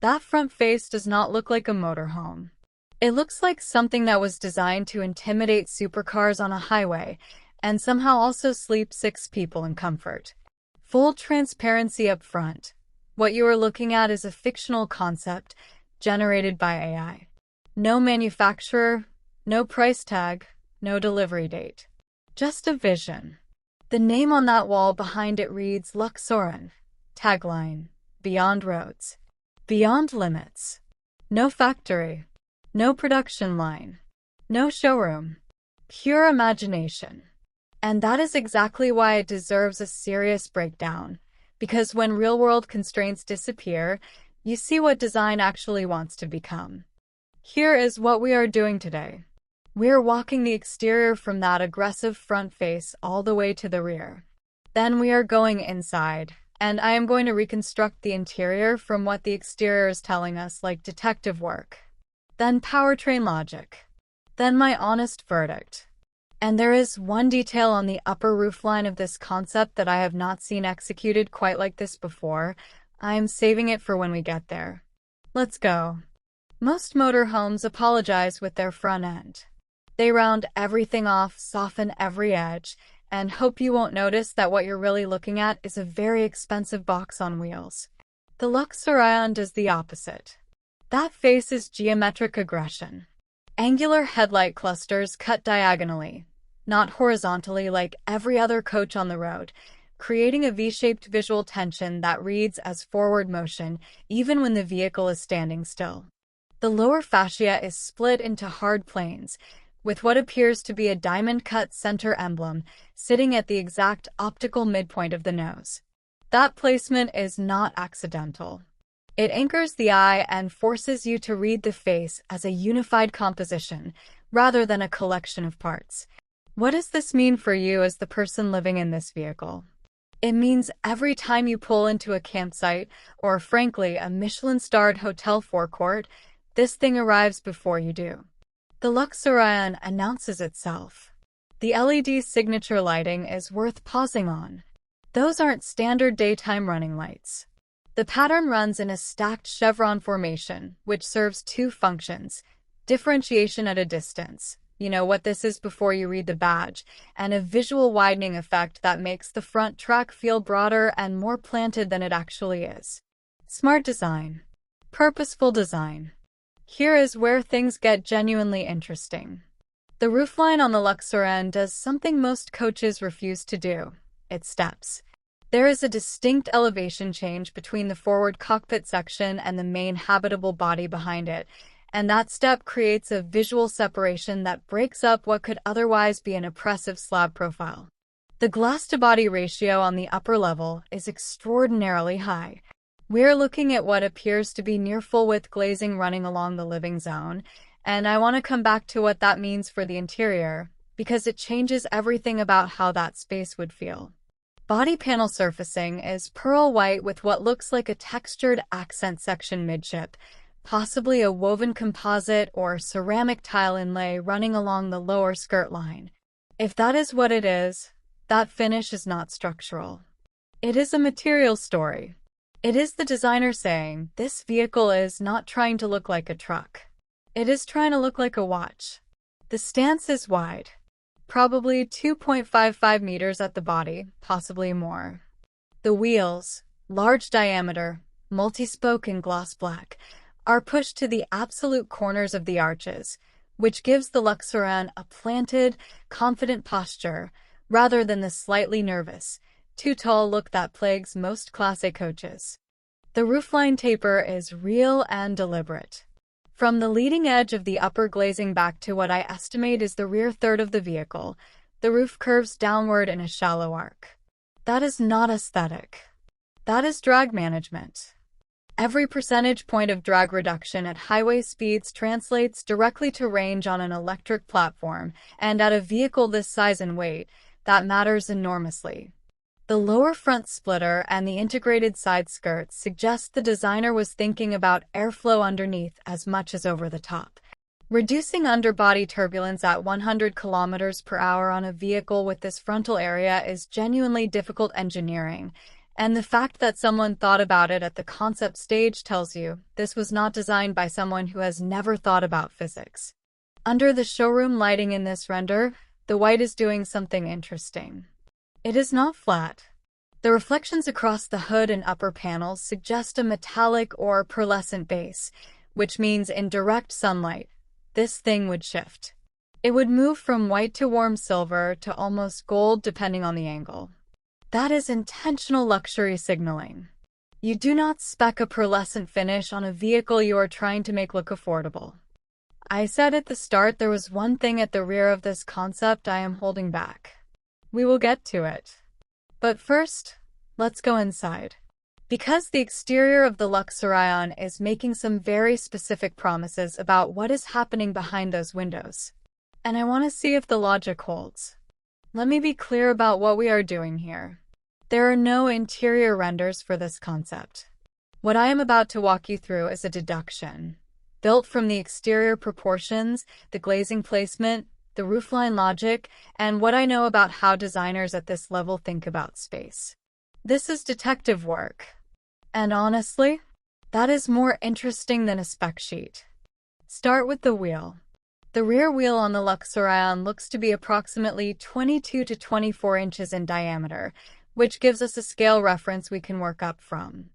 That front face does not look like a motorhome. It looks like something that was designed to intimidate supercars on a highway and somehow also sleep 6 people in comfort. Full transparency up front. What you are looking at is a fictional concept generated by AI. No manufacturer, no price tag, no delivery date. Just a vision. The name on that wall behind it reads Luxoran. Tagline: Beyond roads. Beyond limits. No factory. No production line. No showroom. Pure imagination. And that is exactly why it deserves a serious breakdown. Because when real-world constraints disappear, you see what design actually wants to become. Here is what we are doing today. We're walking the exterior from that aggressive front face all the way to the rear. Then we are going inside, and I am going to reconstruct the interior from what the exterior is telling us, like detective work. Then powertrain logic. Then my honest verdict. And there is one detail on the upper roofline of this concept that I have not seen executed quite like this before. I am saving it for when we get there. Let's go. Most motorhomes apologize with their front end. They round everything off, soften every edge, and hope you won't notice that what you're really looking at is a very expensive box on wheels. The Luxoran does the opposite. That face is geometric aggression. Angular headlight clusters cut diagonally, not horizontally like every other coach on the road, creating a V-shaped visual tension that reads as forward motion even when the vehicle is standing still. The lower fascia is split into hard planes, with what appears to be a diamond-cut center emblem sitting at the exact optical midpoint of the nose. That placement is not accidental. It anchors the eye and forces you to read the face as a unified composition, rather than a collection of parts. What does this mean for you as the person living in this vehicle? It means every time you pull into a campsite, or frankly, a Michelin-starred hotel forecourt, this thing arrives before you do. The Luxoran announces itself. The LED signature lighting is worth pausing on. Those aren't standard daytime running lights. The pattern runs in a stacked chevron formation, which serves 2 functions: differentiation at a distance, you know what this is before you read the badge, and a visual widening effect that makes the front track feel broader and more planted than it actually is. Smart design. Purposeful design. Here is where things get genuinely interesting. The roofline on the Luxoran does something most coaches refuse to do. It steps. There is a distinct elevation change between the forward cockpit section and the main habitable body behind it, and that step creates a visual separation that breaks up what could otherwise be an oppressive slab profile. The glass-to-body ratio on the upper level is extraordinarily high. We're looking at what appears to be near full-width glazing running along the living zone, and I want to come back to what that means for the interior, because it changes everything about how that space would feel. Body panel surfacing is pearl white with what looks like a textured accent section midship, possibly a woven composite or ceramic tile inlay running along the lower skirt line. If that is what it is, that finish is not structural. It is a material story. It is the designer saying, this vehicle is not trying to look like a truck. It is trying to look like a watch. The stance is wide. Probably 2.55 meters at the body, possibly more. The wheels, large diameter, multi-spoke in gloss black, are pushed to the absolute corners of the arches, which gives the Luxoran a planted, confident posture, rather than the slightly nervous, too tall look that plagues most Class A coaches. The roofline taper is real and deliberate. From the leading edge of the upper glazing back to what I estimate is the rear third of the vehicle, the roof curves downward in a shallow arc. That is not aesthetic. That is drag management. Every percentage point of drag reduction at highway speeds translates directly to range on an electric platform, and at a vehicle this size and weight, that matters enormously. The lower front splitter and the integrated side skirts suggest the designer was thinking about airflow underneath as much as over the top. Reducing underbody turbulence at 100 km/h on a vehicle with this frontal area is genuinely difficult engineering, And the fact that someone thought about it at the concept stage tells you this was not designed by someone who has never thought about physics. Under the showroom lighting in this render, the white is doing something interesting. It is not flat. The reflections across the hood and upper panels suggest a metallic or pearlescent base, which means in direct sunlight, this thing would shift. It would move from white to warm silver to almost gold depending on the angle. That is intentional luxury signaling. You do not spec a pearlescent finish on a vehicle you are trying to make look affordable. I said at the start there was one thing at the rear of this concept I am holding back. We will get to it. But first, let's go inside. Because the exterior of the Luxurion is making some very specific promises about what is happening behind those windows. And I want to see if the logic holds. Let me be clear about what we are doing here. There are no interior renders for this concept. What I am about to walk you through is a deduction, built from the exterior proportions, the glazing placement, the roofline logic, and what I know about how designers at this level think about space. This is detective work. And honestly, that is more interesting than a spec sheet. Start with the wheel. The rear wheel on the Luxurion looks to be approximately 22 to 24 inches in diameter, which gives us a scale reference we can work up from.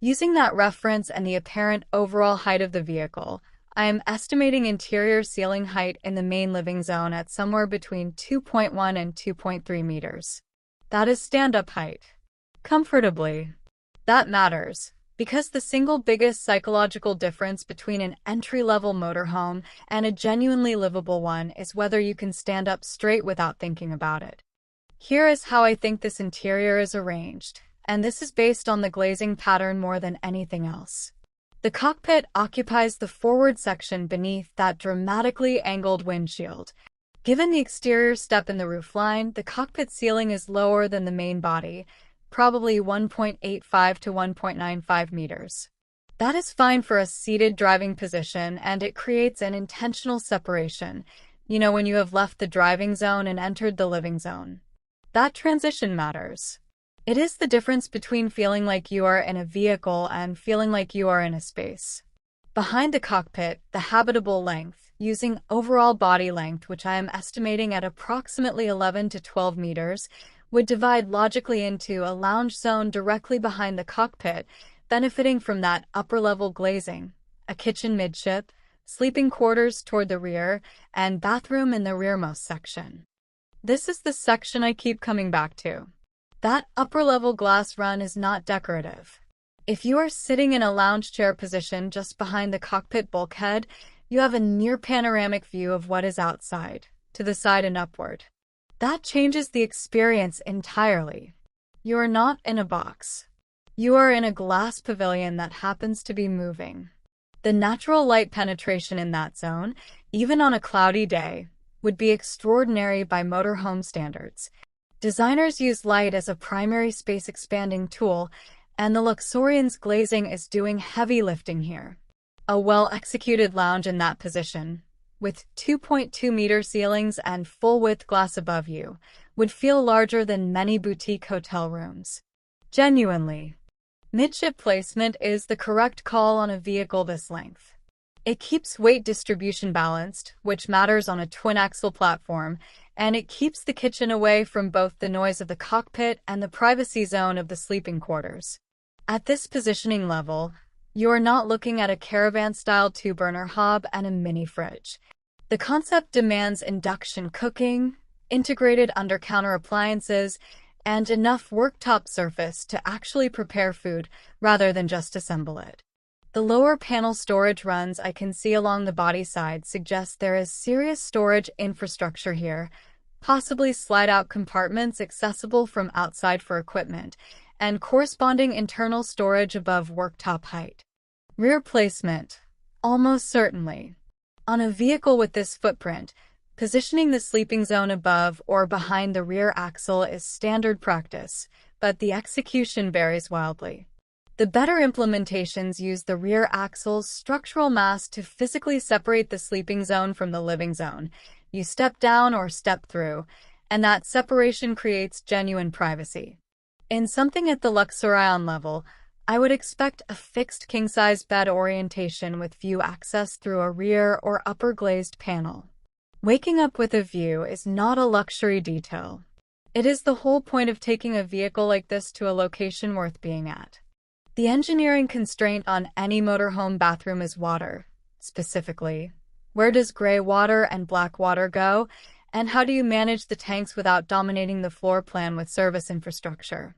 Using that reference and the apparent overall height of the vehicle, I am estimating interior ceiling height in the main living zone at somewhere between 2.1 and 2.3 meters. That is stand-up height. Comfortably. That matters, because the single biggest psychological difference between an entry-level motorhome and a genuinely livable one is whether you can stand up straight without thinking about it. Here is how I think this interior is arranged, and this is based on the glazing pattern more than anything else. The cockpit occupies the forward section beneath that dramatically angled windshield. Given the exterior step in the roofline, the cockpit ceiling is lower than the main body, probably 1.85 to 1.95 meters. That is fine for a seated driving position, and it creates an intentional separation, when you have left the driving zone and entered the living zone. That transition matters. It is the difference between feeling like you are in a vehicle and feeling like you are in a space. Behind the cockpit, the habitable length, using overall body length, which I am estimating at approximately 11 to 12 meters, would divide logically into a lounge zone directly behind the cockpit, benefiting from that upper-level glazing, a kitchen midship, sleeping quarters toward the rear, and bathroom in the rearmost section. This is the section I keep coming back to. That upper-level glass run is not decorative. If you are sitting in a lounge chair position just behind the cockpit bulkhead, you have a near-panoramic view of what is outside, to the side and upward. That changes the experience entirely. You are not in a box. You are in a glass pavilion that happens to be moving. The natural light penetration in that zone, even on a cloudy day, would be extraordinary by motorhome standards. Designers use light as a primary space-expanding tool, and the Luxurion's glazing is doing heavy lifting here. A well-executed lounge in that position, with 2.2-meter ceilings and full-width glass above you, would feel larger than many boutique hotel rooms. Genuinely. Midship placement is the correct call on a vehicle this length. It keeps weight distribution balanced, which matters on a twin-axle platform, and it keeps the kitchen away from both the noise of the cockpit and the privacy zone of the sleeping quarters. At this positioning level, you are not looking at a caravan-style two-burner hob and a mini fridge. The concept demands induction cooking, integrated under-counter appliances, and enough worktop surface to actually prepare food rather than just assemble it. The lower panel storage runs I can see along the body side suggest there is serious storage infrastructure here, possibly slide-out compartments accessible from outside for equipment, and corresponding internal storage above worktop height. Rear placement. Almost certainly. On a vehicle with this footprint, positioning the sleeping zone above or behind the rear axle is standard practice, but the execution varies wildly. The better implementations use the rear axle's structural mass to physically separate the sleeping zone from the living zone. You step down or step through, and that separation creates genuine privacy. In something at the Luxurion level, I would expect a fixed king-size bed orientation with view access through a rear or upper glazed panel. Waking up with a view is not a luxury detail. It is the whole point of taking a vehicle like this to a location worth being at. The engineering constraint on any motorhome bathroom is water. Specifically, where does gray water and black water go, and how do you manage the tanks without dominating the floor plan with service infrastructure?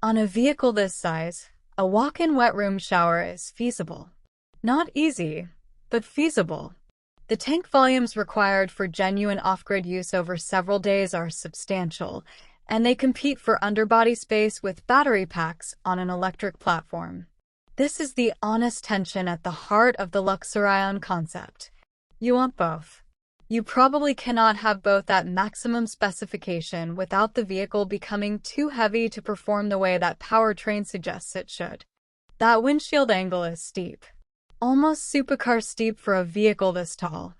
On a vehicle this size, a walk-in wet room shower is feasible. Not easy, but feasible. The tank volumes required for genuine off-grid use over several days are substantial, and they compete for underbody space with battery packs on an electric platform. This is the honest tension at the heart of the Luxurion concept. You want both. You probably cannot have both at maximum specification without the vehicle becoming too heavy to perform the way that powertrain suggests it should. That windshield angle is steep. Almost supercar steep for a vehicle this tall.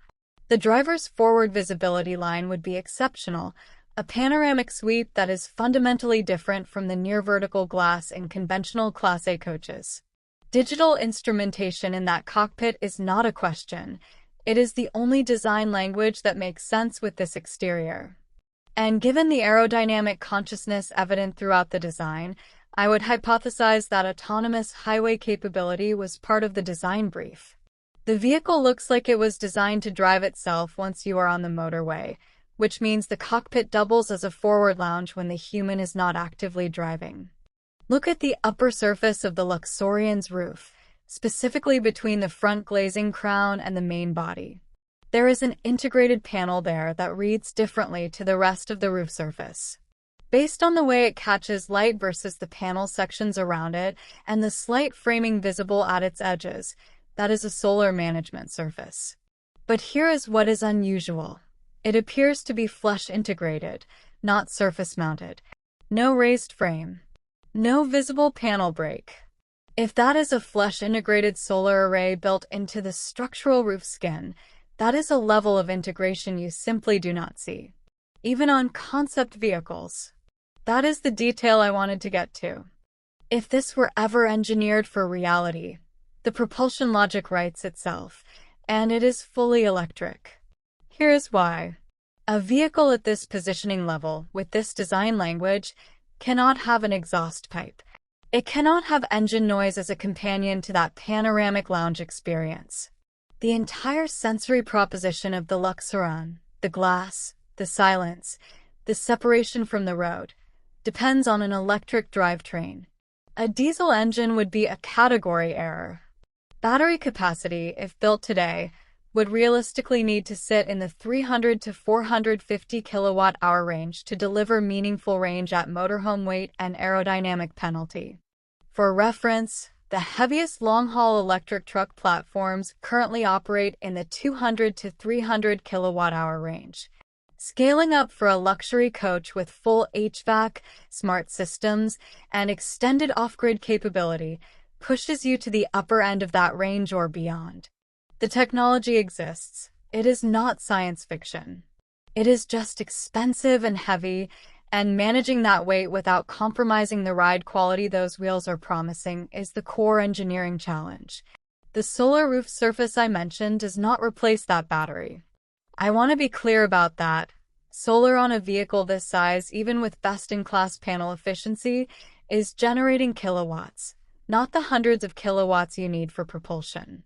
The driver's forward visibility line would be exceptional, a panoramic sweep that is fundamentally different from the near-vertical glass in conventional Class A coaches. Digital instrumentation in that cockpit is not a question. It is the only design language that makes sense with this exterior. And given the aerodynamic consciousness evident throughout the design, I would hypothesize that autonomous highway capability was part of the design brief. The vehicle looks like it was designed to drive itself once you are on the motorway, which means the cockpit doubles as a forward lounge when the human is not actively driving. Look at the upper surface of the Luxurion's roof, specifically between the front glazing crown and the main body. There is an integrated panel there that reads differently to the rest of the roof surface. Based on the way it catches light versus the panel sections around it and the slight framing visible at its edges, that is a solar management surface. But here is what is unusual. It appears to be flush integrated, not surface mounted. No raised frame. No visible panel break. If that is a flush integrated solar array built into the structural roof skin, that is a level of integration you simply do not see. Even on concept vehicles. That is the detail I wanted to get to. If this were ever engineered for reality, the propulsion logic writes itself, and it is fully electric. Here's why. A vehicle at this positioning level, with this design language, cannot have an exhaust pipe. It cannot have engine noise as a companion to that panoramic lounge experience. The entire sensory proposition of the Luxurion, the glass, the silence, the separation from the road, depends on an electric drivetrain. A diesel engine would be a category error. Battery capacity, if built today, would realistically need to sit in the 300 to 450 kilowatt-hour range to deliver meaningful range at motorhome weight and aerodynamic penalty. For reference, the heaviest long-haul electric truck platforms currently operate in the 200 to 300 kilowatt-hour range. Scaling up for a luxury coach with full HVAC, smart systems, and extended off-grid capability pushes you to the upper end of that range or beyond. The technology exists. It is not science fiction. It is just expensive and heavy, and managing that weight without compromising the ride quality those wheels are promising is the core engineering challenge. The solar roof surface I mentioned does not replace that battery. I want to be clear about that. Solar on a vehicle this size, even with best-in-class panel efficiency, is generating kilowatts, not the hundreds of kilowatts you need for propulsion.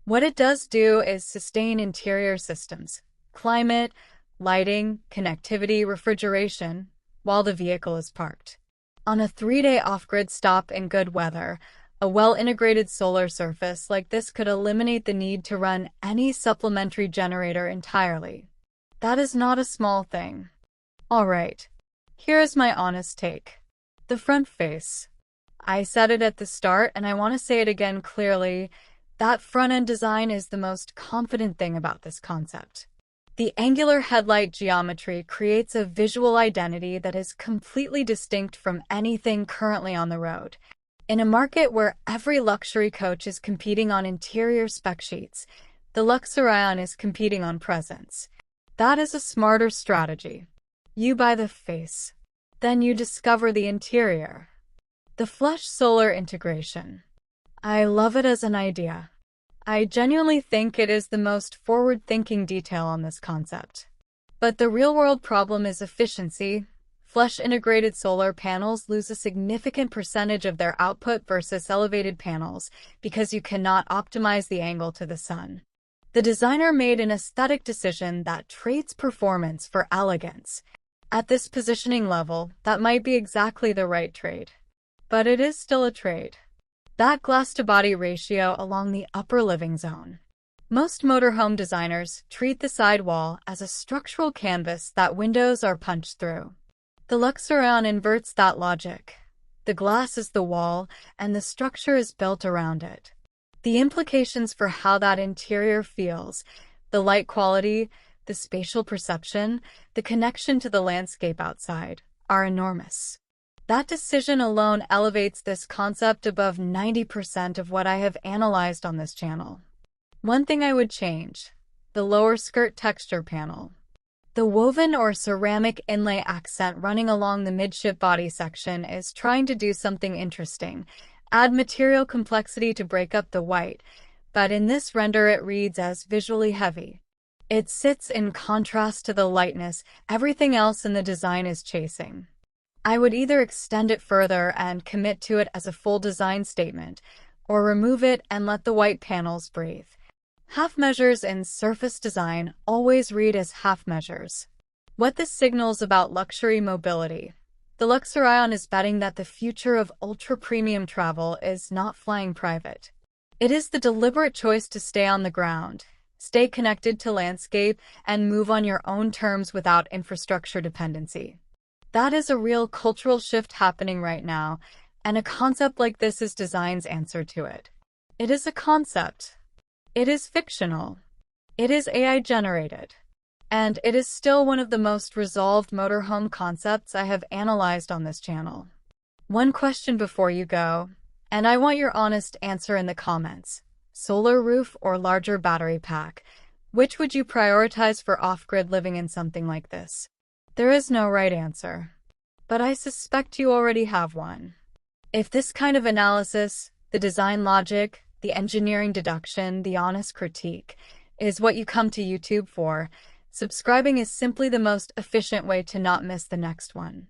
What it does do is sustain interior systems, climate, lighting, connectivity, refrigeration, while the vehicle is parked. On a 3-day off-grid stop in good weather, a well-integrated solar surface like this could eliminate the need to run any supplementary generator entirely. That is not a small thing. Alright, here is my honest take. The front face. I said it at the start and I want to say it again clearly. That front-end design is the most confident thing about this concept. The angular headlight geometry creates a visual identity that is completely distinct from anything currently on the road. In a market where every luxury coach is competing on interior spec sheets, the Luxurion is competing on presence. That is a smarter strategy. You buy the face. Then you discover the interior. The flush solar integration. I love it as an idea. I genuinely think it is the most forward-thinking detail on this concept. But the real-world problem is efficiency. Flush-integrated solar panels lose a significant percentage of their output versus elevated panels because you cannot optimize the angle to the sun. The designer made an aesthetic decision that trades performance for elegance. At this positioning level, that might be exactly the right trade. But it is still a trade. That glass-to-body ratio along the upper living zone. Most motorhome designers treat the sidewall as a structural canvas that windows are punched through. The Luxurion inverts that logic. The glass is the wall, and the structure is built around it. The implications for how that interior feels, the light quality, the spatial perception, the connection to the landscape outside, are enormous. That decision alone elevates this concept above 90% of what I have analyzed on this channel. One thing I would change: the lower skirt texture panel. The woven or ceramic inlay accent running along the midship body section is trying to do something interesting, add material complexity to break up the white, but in this render it reads as visually heavy. It sits in contrast to the lightness everything else in the design is chasing. I would either extend it further and commit to it as a full design statement, or remove it and let the white panels breathe. Half measures in surface design always read as half measures. What this signals about luxury mobility. The Luxurion is betting that the future of ultra-premium travel is not flying private. It is the deliberate choice to stay on the ground, stay connected to landscape, and move on your own terms without infrastructure dependency. That is a real cultural shift happening right now, and a concept like this is design's answer to it. It is a concept. It is fictional. It is AI-generated. And it is still one of the most resolved motorhome concepts I have analyzed on this channel. One question before you go, and I want your honest answer in the comments. Solar roof or larger battery pack? Which would you prioritize for off-grid living in something like this? There is no right answer, but I suspect you already have one. If this kind of analysis, the design logic, the engineering deduction, the honest critique, is what you come to YouTube for, subscribing is simply the most efficient way to not miss the next one.